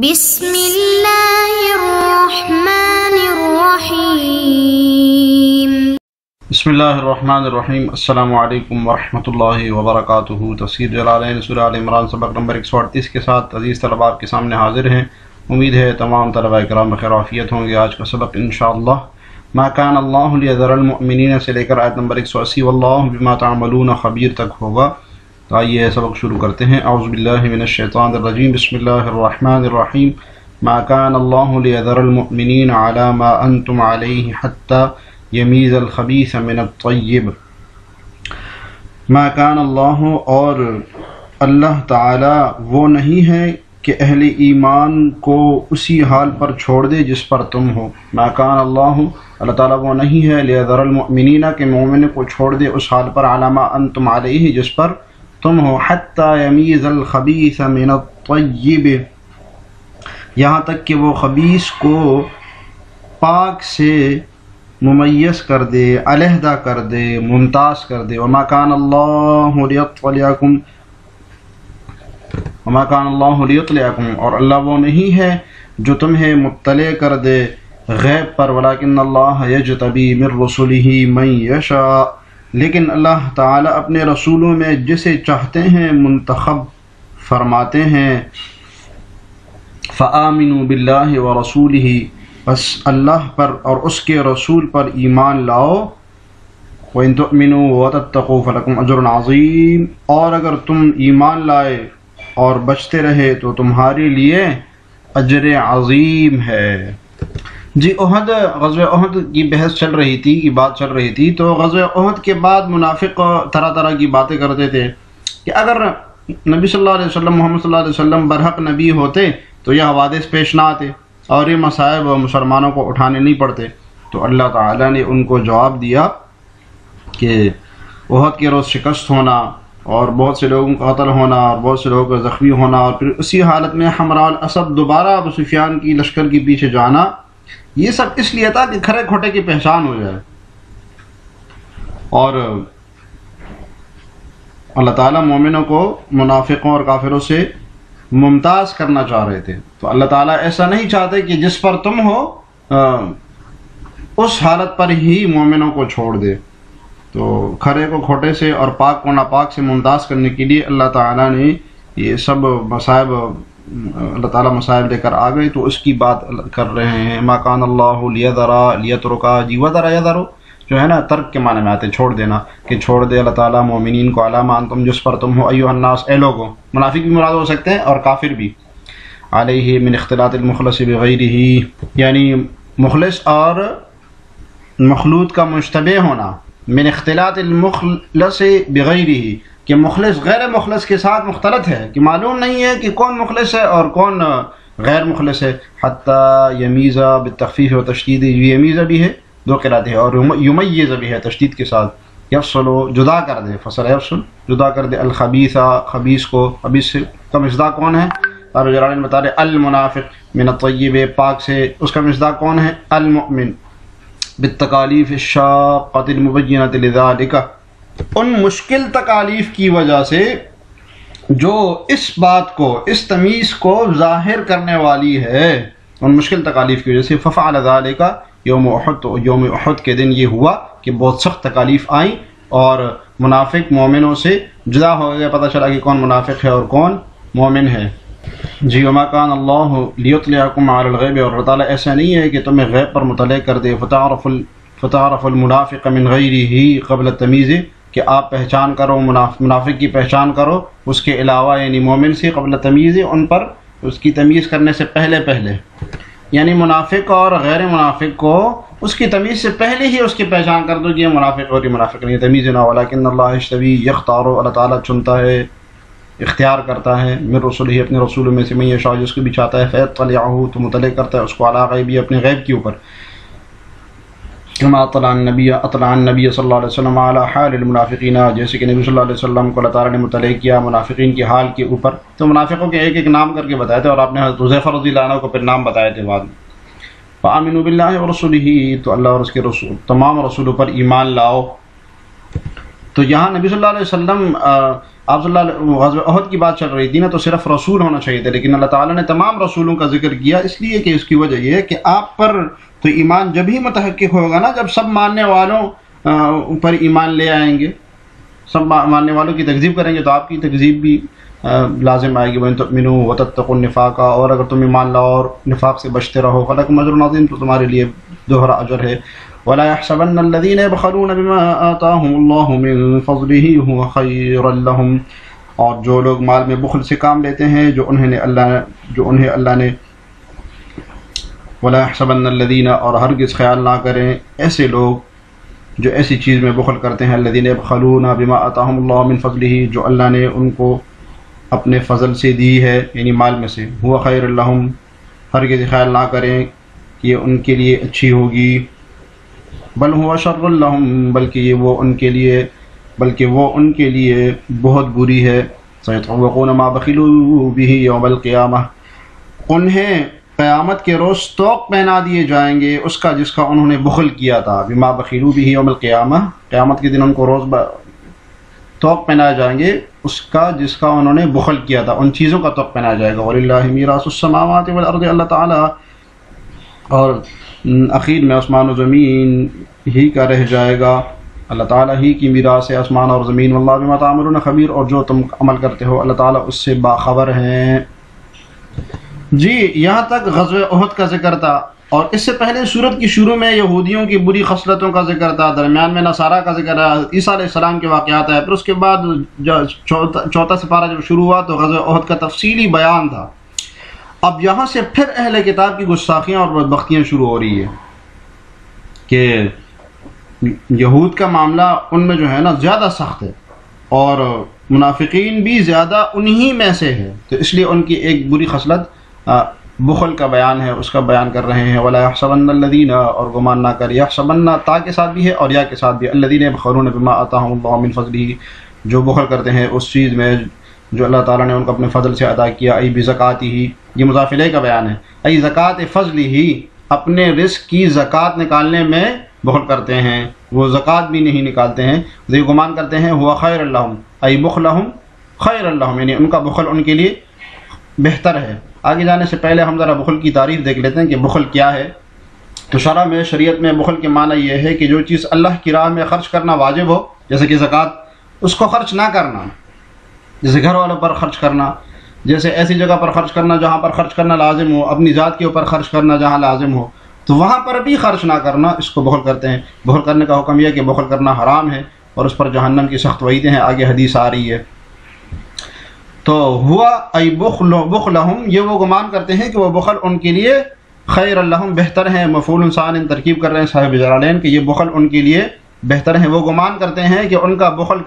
بسم اللہ الرحمن الرحیم۔ بسم اللہ الرحمن الرحیم۔ السلام علیکم ورحمۃ اللہ وبرکاتہ۔ تفسیر جلالین سورہ آل عمران سبق نمبر 138 کے ساتھ عزیز طلباء آپ کے سامنے حاضر ہیں۔ امید ہے تمام طلباء کرام بخیر وعافیت ہوں گے۔ آج کا سبق انشاءاللہ ما کان اللہ لیذر المؤمنین سے لے کر آیت نمبر 180 واللہ بما تعملون خبیر تک ہوگا۔ تو آئیے سبق شروع کرتے ہیں۔ اعوذ باللہ من الشیطان الرجیم، بسم اللہ الرحمن الرحیم۔ ما کان اللہ لیذر المؤمنین علی ما انتم علیہ حتی یمیز الخبیث من الطیب۔ ما کان اللہ، اور اللہ تعالی وہ نہیں ہے کہ اہل ایمان کو اسی حال پر چھوڑ دے جس پر تم ہو۔ ما کان اللہ، اللہ تعالیٰ وہ نہیں ہے لیذر المؤمنین کہ مومن کو چھوڑ دے اس حال پر علی ما انتم علیہ جس پر تم ہو، حتی یمیز الخبیث من الطیب، یہاں تک کہ وہ خبیث کو پاک سے ممیز کر دے، علیحدہ کر دے، ممتاز کر دے۔ وما کان اللہ لیطلعکم، اور اللہ وہ نہیں ہے جو تمہیں مطلع کر دے غیب پر، ولکن اللہ یجتبی من رسلہ من یشاء، لیکن اللہ تعالی اپنے رسولوں میں جسے چاہتے ہیں منتخب فرماتے ہیں۔ فآمنوا باللہ ورسولہ، بس اللہ پر اور اس کے رسول پر ایمان لاؤ۔ وَإِن تُؤْمِنُوا وَتَتَّقُوا فَلَكُمْ أَجْرٌ عَظِيمٌ، اور اگر تم ایمان لائے اور بچتے رہے تو تمہارے لیے اجر عظیم ہے۔ جی غزوہ احد کی بحث چل رہی تھی، کی بات چل رہی تھی۔ تو غزوہ احد کے بعد منافق طرح طرح کی باتیں کرتے تھے کہ اگر نبی صلی اللہ علیہ وسلم، محمد صلی اللہ علیہ وسلم برحق نبی ہوتے تو یہ حوادث پیش نہ آتے اور یہ مصائب مسلمانوں کو اٹھانے نہیں پڑتے۔ تو اللہ تعالیٰ نے ان کو جواب دیا کہ احد کے روز شکست ہونا اور بہت سے لوگوں کا قتل ہونا اور بہت سے لوگوں کا زخمی ہونا، اور پھر اسی حالت میں حمراء الاسد دوبارہ ابو سفیان کی لشکر کے پیچھے جانا، یہ سب اس لیے تھا کہ کھرے کھوٹے کی پہچان ہو جائے۔ اور اللہ تعالیٰ مومنوں کو منافقوں اور کافروں سے ممتاز کرنا چاہ رہے تھے۔ تو اللہ تعالیٰ ایسا نہیں چاہتے کہ جس پر تم ہو اس حالت پر ہی مومنوں کو چھوڑ دے۔ تو کھرے کو کھوٹے سے اور پاک کو ناپاک سے ممتاز کرنے کے لیے اللہ تعالیٰ نے یہ سب مصائب، اللہ تعالیٰ مصائب لے کر آ گئے، تو اس کی بات کر رہے ہیں۔ ما کان اللہ لیذرا لیترکا، جی وذرا یذرو جو ہے نا ترک کے معنی میں آتے، چھوڑ دینا، کہ چھوڑ دے اللہ تعالیٰ مومنین کو علی ما انتم جس پر تم ہو، ایھا الناس اے لوگوں، منافق بھی مراد ہو سکتے ہیں اور کافر بھی، علیہ من اختلاط المخلص بغیرہ، یعنی مخلص اور مخلوط کا مشتبہ ہونا، من اختلاط المخلص بغیرہ، کہ مخلص غیر مخلص کے ساتھ مختلط ہے، کہ معلوم نہیں ہے کہ کون مخلص ہے اور کون غیر مخلص ہے۔ حتی یمیز بالتخفیف و تشدید، یمیز بھی ہے، دو قرات ہے، اور یمیز بھی ہے تشدید کے ساتھ۔ یفصل، جدا کر دے، فصل یفصل، جدا کر دے، الخبیث، خبیث کو، خبیث کا مصداق کون ہے؟ اور جلالین بتا رہے المنافق من الطیب، پاک سے، اس کا مصداق کون ہے؟ المؤمن، بالتکالیف الشاقۃ المبینۃ لذالک، ان مشکل تکالیف کی وجہ سے جو اس بات کو، اس تمیز کو ظاہر کرنے والی ہے، ان مشکل تکالیف کی وجہ سے۔ ففعل ذالک یوم احد، تو یوم احد کے دن یہ ہوا کہ بہت سخت تکالیف آئیں اور منافق مومنوں سے جدا ہو گئے، پتہ چلا کہ کون منافق ہے اور کون مومن ہے۔ جی وما کان اللہ لیطلعکم علی الغیب، اور اللہ تعالیٰ ایسا نہیں ہے کہ تمہیں غیب پر مطلع کر دے۔ فتعرف المنافق من غیرہ قبل التمیز، کہ آپ پہچان کرو منافق کی پہچان کرو اس کے علاوہ، یعنی مومن سے، قبل تمیز، ان پر اس کی تمیز کرنے سے پہلے، یعنی منافق اور غیر منافق کو اس کی تمیز سے پہلے ہی اس کی پہچان کر دو کہ یہ منافق اور یہ منافق نہیں، تمیز نہ۔ ولکن اللہ یجتبی، یختار، اللہ تعالیٰ چنتا ہے، اختیار کرتا ہے، من رسولہ، اپنے رسولوں میں سے، من یشاء، جس کو بھی چاہتا ہے، فیطلعہ، تو مطلع کرتا ہے اس کو، علی غیبہ، اپنے غیب کے اوپر۔ کما اطلع النبی صلی اللہ علیہ وسلم علی حال المنافقین، جیسے کہ نبی صلی اللہ علیہ وسلم کو اللہ تعالیٰ نے مطلع کیا منافقین کی حال کے اوپر۔ تو منافقوں کے ایک ایک نام کر کے بتائے تھے، اور آپ نے حضرت حذیفہ رضی اللہ عنہ کو پھر نام بتائے تھے بعد میں۔ فآمنوا باللہ ورسولہ، تو اللہ اور اس کے رسول، تمام رسولوں پر ایمان لاؤ۔ تو یہاں نبی صلی اللہ علیہ وسلم آپ صلی اللہ علیہ غزوہ احد کی بات چل رہی تھی نا، تو صرف رسول ہونا چاہیے تھا، لیکن اللہ تعالیٰ نے تمام رسولوں کا ذکر کیا، اس لیے کہ اس کی وجہ یہ ہے کہ آپ پر تو ایمان جب ہی متحقق ہوگا نا جب سب ماننے والوں پر ایمان لے آئیں گے، سب ماننے والوں کی تکذیب کریں گے تو آپ کی تکذیب بھی لازم آئے گی۔ وَإِن تُؤْمِنُوا وَتَتَّقُوا النِّفَاقَ، اور اگر تم ایمان لاؤ اور نفاق سے بچتے رہو، فَلَكُمْ أَجْرٌ عَظِيمٌ، تو تمہارے لیے دوہرا اجر ہے۔ وَلَا يَحْسَبَنَّ الَّذِينَ يَبْخَلُونَ بِمَا آتَاهُمُ اللَّهُ مِن فَضْلِهِ هُوَ خَيْرًا لَّهُمْ، اور جو لوگ مال میں بخل سے کام لیتے ہیں جو انہیں اللہ نے وَلَا يَحْسَبَنَّ الَّذِينَ، اور ہرگز خیال نہ کریں ایسے لوگ جو ایسی چیز میں بخل کرتے ہیں، الَّذِينَ يَبْخَلُونَ بِمَا آتَاهُمُ اللَّهُ مِن فَضْلِهِ، جو اللہ نے ان کو اپنے فضل سے دی ہے یعنی مال میں سے، هُوَ خَيْرٌ لَّهُمْ، ہرگز خیال نہ کریں کہ یہ ان کے لیے اچھی ہوگی، بل هُوَ شَرٌّ لَّهُمْ، بلکہ وہ ان کے لیے بہت بری ہے۔ سَيُطَوَّقُونَ مَا بَخِلُوا بِهِ يَوْمَ الْقِيَامَةِ، انہیں قیامت کے روز طوق پہنا دیے جائیں گے اس کا جس کا انہوں نے بخل کیا تھا، بِمَا بَخِلُوا بِهِ يَوْمَ الْقِيَامَةِ، قیامت کے دن ان کو روز طوق پہنائے جائیں گے اس کا جس کا انہوں نے بخل کیا تھا، ان چیزوں کا طوق پہنایا جائے گا۔ وَلِلَّهِ مِيرَاثُ السَّمَاوَاتِ وَالْأَرْضِ، اللہ تعالیٰ اور اخیر میں آسمان و زمین ہی کا رہ جائے گا، اللہ تعالیٰ ہی کی میراث ہے آسمان اور زمین۔ واللہ بما تعملون خبیر، اور جو تم عمل کرتے ہو اللہ تعالیٰ اس سے باخبر ہیں۔ جی یہاں تک غزوہ احد کا ذکر تھا، اور اس سے پہلے سورت کی شروع میں یہودیوں کی بری خصلتوں کا ذکر تھا، درمیان میں نصارہ کا ذکر ہے، عیسیٰ علیہ السلام کے واقعات ہے، پھر اس کے بعد چوتھا سپارہ جب شروع ہوا تو غزوہ احد کا تفصیلی بیان تھا۔ اب یہاں سے پھر اہل کتاب کی گستاخیاں اور بدبختیاں شروع ہو رہی ہے کہ یہود کا معاملہ ان میں جو ہے نا زیادہ سخت ہے، اور منافقین بھی زیادہ انہی میں سے ہے، تو اس لیے ان کی ایک بری خصلت بخل کا بیان ہے، اس کا بیان کر رہے ہیں۔ وَلَا يَحْسَبَنَّ الَّذِينَ، اور گمان نہ کر، يَحْسَبَنَّ تا کے ساتھ بھی ہے اور یا کے ساتھ بھی، الَّذِينَ يَبْخَلُونَ بِمَا آتَاهُمُ اللَّهُ مِن فَضْلِهِ، جو بخل کرتے ہیں اس چیز میں جو اللہ تعالیٰ نے ان کو اپنے فضل سے عطا کیا، ای بِزَكَاتِهِ، یہ مضاف الیہ کا بیان ہے، ای زکوٰۃ فضلہ، اپنے رزق کی زکوٰۃ نکالنے میں بخل کرتے ہیں، وہ زکوٰۃ بھی نہیں نکالتے ہیں، یہ گمان کرتے ہیں ہوا خیر لہم، ای بخلہم خیر لہم، یعنی ان کا بخل ان کے لیے بہتر ہے۔ آگے جانے سے پہلے ہم ذرا بخل کی تعریف دیکھ لیتے ہیں کہ بخل کیا ہے۔ تو شرع میں، شریعت میں بخل کے معنی یہ ہے کہ جو چیز اللہ کی راہ میں خرچ کرنا واجب ہو، جیسے کہ زکوٰۃ، اس کو خرچ نہ کرنا، جیسے گھر والوں پر خرچ کرنا، جیسے ایسی جگہ پر خرچ کرنا جہاں پر خرچ کرنا لازم ہو، اپنی ذات کے اوپر خرچ کرنا جہاں لازم ہو، تو وہاں پر بھی خرچ نہ کرنا، اس کو بخل کرتے ہیں۔ بخل کرنے کا حکم یہ کہ بخل کرنا حرام ہے اور اس پر جہنم کی سخت وعیدیں ہیں، آگے حدیث آ رہی ہے۔ تو ہوا ای بخلہم، یہ وہ گمان کرتے ہیں کہ وہ بخل ان کے لیے خیر لہم، بہتر ہیں، مفعول ثان ترکیب کر رہے ہیں صاحب جلالین کہ یہ بخل ان کے لیے بہتر ہیں، وہ گمان کرتے ہیں کہ ان کا بخل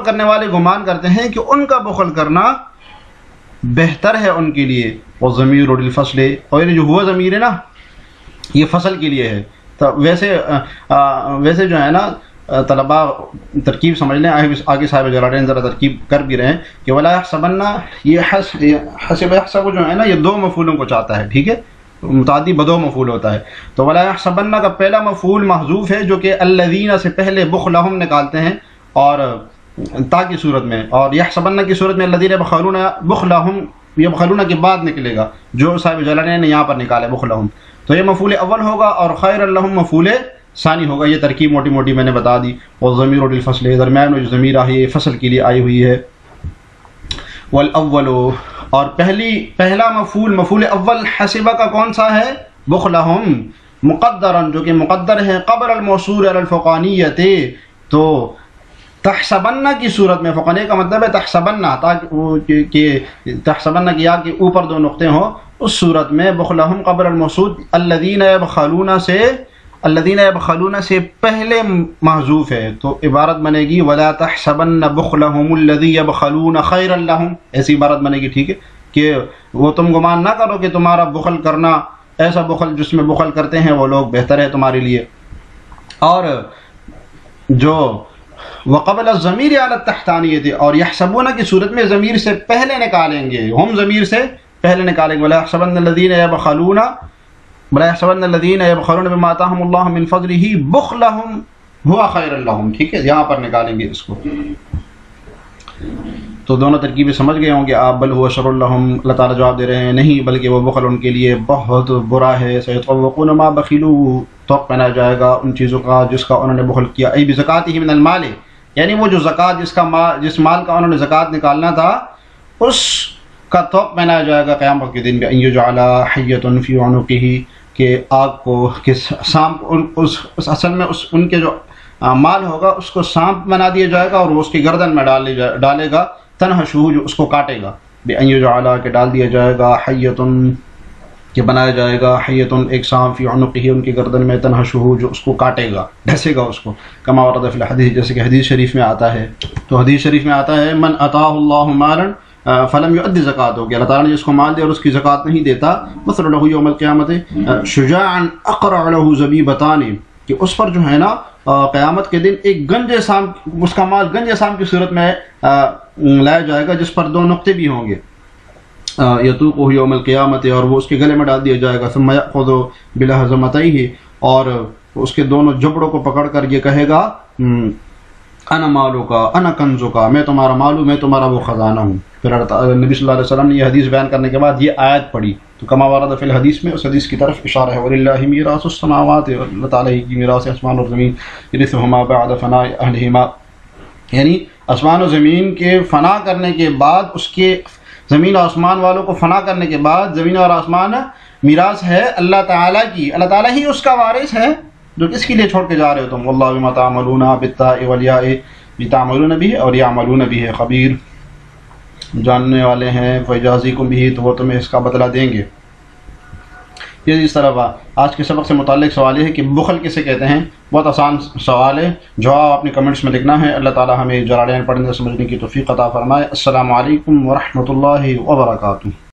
کرنے والے گمان کرتے ہیں کہ ان کا بخل کرنا بہتر ہے ان کے لیے۔ وَالضَّمِيرُ لِلْفَصْلِ، اور یہ جو ہوا ضمیر ہے نا یہ فصل کے لیے ہے۔ تو ویسے جو ہے نا طلباء ترکیب سمجھ لیں، آگے صاحب جلالین ذرا ترکیب کر بھی رہے ہیں کہ وَلَا يَحْسَبَنَّ، یہ حسب يحسب جو ہے نا یہ دو مفعولوں کو چاہتا ہے، ٹھیک ہے، متعدی بدو مفعول ہوتا ہے۔ تو وَلَا يَحْسَبَنَّ کا پہلا مفعول محذوف ہے جو کہ الَّذِينَ سے پہلے بخلہم نکالتے ہیں اور تا کی صورت میں، اور یحسبن کی صورت میں الذین یبخلون بخلہم، یہ بخلون کے بعد نکلے گا جو صاحب جلالین نے یہاں پر نکالے بخلہم، تو یہ مفعول اول ہوگا اور خیر لہم مفعول ثانی ہوگا۔ یہ ترکیب موٹی موٹی میں نے بتا دی۔ والضمیر للفصل، درمیان میں جو ضمیر آئی ہے فصل کے لیے آئی ہوئی ہے۔ والاول، اور پہلا مفعول اول حسبہ کا کون سا ہے؟ بخلہم، مقدرن، جو کہ مقدر ہے قبل الموصول علی الفوقانیۃ، تو تحسبن کی صورت میں، فوقانیہ کا مطلب ہے تحسبن، تاکہ تحسبن کی یا کے اوپر دو نقطے ہوں، اس صورت میں بخلہم قبل الموصول الذین یبخلون سے پہلے محذوف ہے، تو عبارت بنے گی ولا تحسبن بخلہم الذی یبخلون خیرا لہم، ایسی عبارت بنے گی، ٹھیک ہے، کہ وہ تم گمان نہ کرو کہ تمہارا بخل کرنا، ایسا بخل جس میں بخل کرتے ہیں وہ لوگ بہتر ہے تمہارے لیے۔ اور جو وقبل الضمیر علی التحتانیۃ، اور یحسبون کی صورت میں ضمیر سے پہلے نکالیں گے، ہم ضمیر سے پہلے نکالیں گے، ولا یحسبن الذین یبخلون بما آتاہم اللہ من فضلہ بخلہم ہوا خیر لہم، ٹھیک ہے، یہاں پر نکالیں گے اس کو. تو دونوں ترکیبیں سمجھ گئے ہوں گے آپ. بل ہوا شر لہم، اللہ تعالیٰ جواب دے رہے ہیں نہیں بلکہ وہ بخل ان کے لیے بہت برا ہے. سیطوقون ما بخلوا، توق پہنا جائے گا ان چیزوں کا جس کا انہوں نے بخل کیا. ای بزکاتہ من المال، یعنی وہ جو زکوٰۃ جس مال کا انہوں نے زکوٰۃ نکالنا تھا اس کا توق پہنایا جائے گا قیامت کے دن. ان یجعل حیۃ فی عنقہ، کہ آگ کو سانپ اصل میں ان کے جو مال ہوگا اس کو سانپ بنا دیا جائے گا اور وہ اس کی گردن میں ڈالے گا. تنحشہ، جو اس کو کاٹے گا. بأن یجعل، کہ ڈال دیا جائے گا. حیۃ، کہ بنایا جائے گا. حیۃ، ایک سانپ. فی عنقہ، ان کی گردن میں. تنحشہ، جو اس کو کاٹے گا، ڈھسے گا اس کو. کما ورد فی الحدیث، جیسے کہ حدیث شریف میں آتا ہے. تو حدیث شریف میں آتا ہے من اتاہ اللہ مالا فلم یؤدی زکاتہ، کہ اللہ تعالیٰ نے جس کو مال دے اور اس کی زکوٰۃ نہیں دیتا. مثل له یوم القیامت شجاعا اقرع له زبیبتان، کہ اس پر جو ہے نا قیامت کے دن ایک گنجے سام، اس کا مال گنجے سام کی صورت میں لایا جائے گا جس پر 2 نقطے بھی ہوں گے. یطوقہ یوم القیامت، اور وہ اس کے گلے میں ڈال دیا جائے گا. ثم یأخذ بلحظمتیہ، اور اس کے دونوں جبڑوں کو پکڑ کر یہ کہے گا انا مالو کا انا کنزو کا، میں تمہارا مال ہوں، میں تمہارا وہ خزانہ ہوں. پھر نبی صلی اللہ علیہ وسلم نے یہ حدیث بیان کرنے کے بعد یہ آیت پڑھی. تو کما ورد فی الحدیث میں اس حدیث کی طرف اشارہ ہے. وَلِلَّهِ مِيرَاثُ السَّمَاوَاتِ، اللہ تعالیٰ ہی کی میراث آسمان اور زمین. يَرِثُهُمَا بَعْدَ فَنَاءِ أَهْلِهِمَا، یعنی آسمان و زمین کے فنا کرنے کے بعد، اس کے زمین و آسمان والوں کو فنا کرنے کے بعد زمین اور آسمان میراث ہے اللہ تعالیٰ کی. اللہ تعالیٰ ہی اس کا وارث ہے. جو کس کے لیے چھوڑ کے جا رہے ہو تم؟ واللہ بما تعملون بالتاء والیاء، تعملون بھی ہے اور یعملون بھی ہے. خبیر، جاننے والے ہیں. فیجازیکم بھی، تو وہ تمہیں اس کا بدلہ دیں گے. یہ اس طرح آج کے سبق سے متعلق سوال یہ ہے کہ بخل کسے کہتے ہیں. بہت آسان سوال ہے، جواب اپنے کمنٹس میں لکھنا ہے. اللہ تعالیٰ ہمیں جلالین پڑھنے سمجھنے کی توفیق عطا فرمائے. السلام علیکم ورحمۃ اللہ وبرکاتہ.